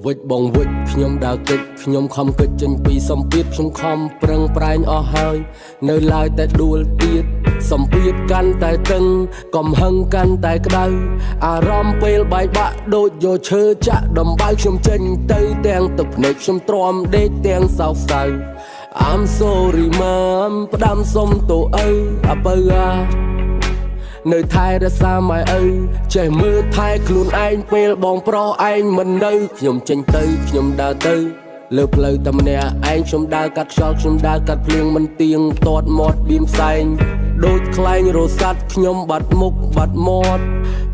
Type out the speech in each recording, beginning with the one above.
វិចបងវិចខ្ញុំដើរកិច្ចខ្ញុំខំកិច្ចចេញពីសម្ពាធខ្ញុំខំប្រឹងប្រែងអស់ហើយនៅឡើយតែដួលទៀតសម្ពាធកាន់តែតឹងកំហឹងកាន់តែក្តៅអារម្មណ៍ពេលបែកបាក់ដូចយកឈើចាក់ដំបៅខ្ញុំចេញទៅទាំងទឹកភ្នែកខ្ញុំទ្រាំដេកទាំងសោកសៅ I'm sorry mom ផ្ដាំសុំតូឪអពើអានៅថែរក្សាម៉ែឪចេះមើលថែខ្លួនឯងពេលបងប្រុសឯងមិននៅខ្ញុំចេញទៅខ្ញុំដើរទៅលើផ្លូវតែម្នាក់ឯងខ្ញុំដើរកាត់ខ្យល់ខ្ញុំដើរកាត់ភ្លៀងមិនទៀងទាត់មាត់បៀមផ្សែងដូចខ្លែងរស័តខ្ញុំបាត់មុខបាត់មាត់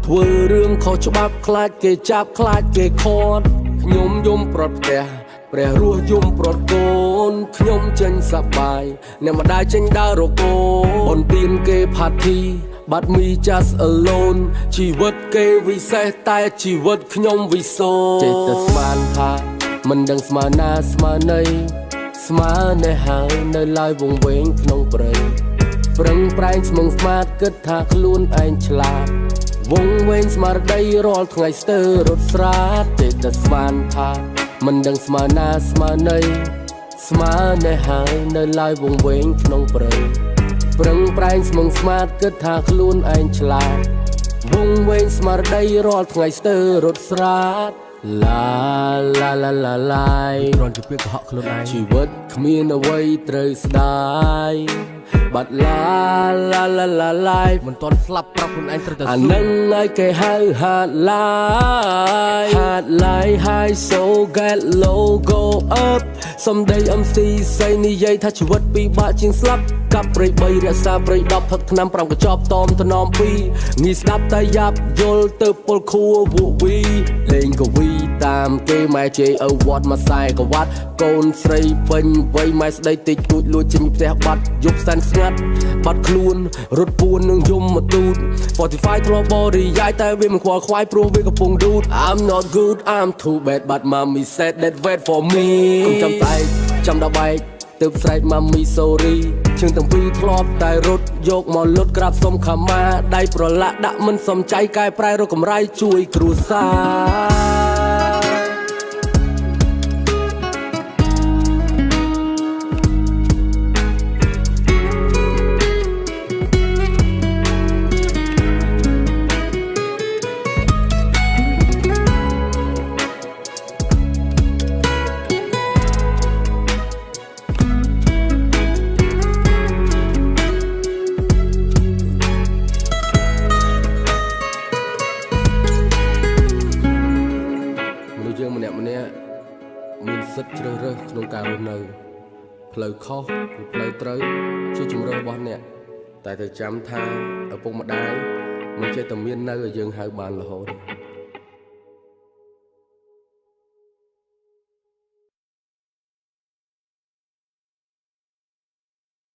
ធ្វើរឿងខុសច្បាប់ខ្លាចគេចាប់ខ្លាចគេខត់ខ្ញុំយំប្រត់ផ្ទះព្រះរស់យំប្រត់កូនខ្ញុំចេញសប្បាយអ្នកម្ដាយចេញដើររកូនអូនទៀនគេផាធីបាត់មី just alone ជីវិតគេវិសេសតែជីវិតខ្ញុំវិសូរចេះតែស្មានថាមិនដឹងស្មើណាស្មើណីស្មើនេះហើយនៅឡើយវង្វេងក្នុងព្រៃប្រឹងប្រែងស្មឹងស្មាតគិតថាខ្លួនឯងឆ្លាតវង្វេងស្មារតីរាល់ថ្ងៃស្ទើររត់ស្រាតចេះតែស្មានថាមិនដឹងស្មើណាស្មើណីស្មើនេះហើយនៅឡើយវង្វេងក្នុងព្រៃប្រឹងប្រែងស្មឹងស្មាតគិតថាខ្លួនឯងឆ្លាតវង្វេងស្មារតីរាល់ថ្ងៃស្ទើររត់ស្រាតឡាឡាឡាឡាឡាយគ្រាន់ជាពាក្យកុហកខ្លួនឯងជីវិតគ្មានអ្វីត្រូវស្ដាយបាត់ឡាឡាឡាឡាឡាយមិនទាន់ស្លាប់ប្រាប់ខ្លួនឯងត្រូវតែអានឹងឲ្យគេហៅហាត់ឡាយ high so get low go up សំដី MC សៃនិយាយថាជីវិតពិបាកជាងស្លាប់កាប់ព្រៃ3រក្សាព្រៃ10ផឹកថ្នាំ5កញ្ចប់តមថ្នម2ងាយស្ដាប់តែយ៉ាប់យល់ទៅពលខួវូវីលេងកវីតាមគេម៉ែជេឪវត្តមកខ្សែកវត្តកូនស្រីពេញវ័យម៉ែស្ដីតិចតួចលួចចេញពីផ្ទះបាត់យប់សែនស្ងាត់បាត់ខ្លួនរត់ពួននឹងយំមកទូត 45 ធ្លាប់បរិយាយតែវាមិនខ្វល់ខ្វាយព្រោះវាកំពុងឌូត I'm not good I'm too bad but mommy said that wait for me កុំចាំតែចាំដល់បែកទើបស្រែក mommy sorry ជើងទាំងពីរធ្លាប់តែរត់យកមកលុតក្រាបសុំខមាដៃប្រឡាក់ដាក់មិនសំចៃកែប្រែរកកម្រៃជួយគ្រួសារយើងម្នាក់មានសិទ្ធិជ្រើសរើសក្នុងការរស់នៅផ្លូវខុសឬផ្លូវត្រូវជាជម្រើសរបស់អ្នកតែត្រូវចាំថាឪពុកម្ដាយមិនចេះតែមាននៅឲ្យយើងហៅបានរហូត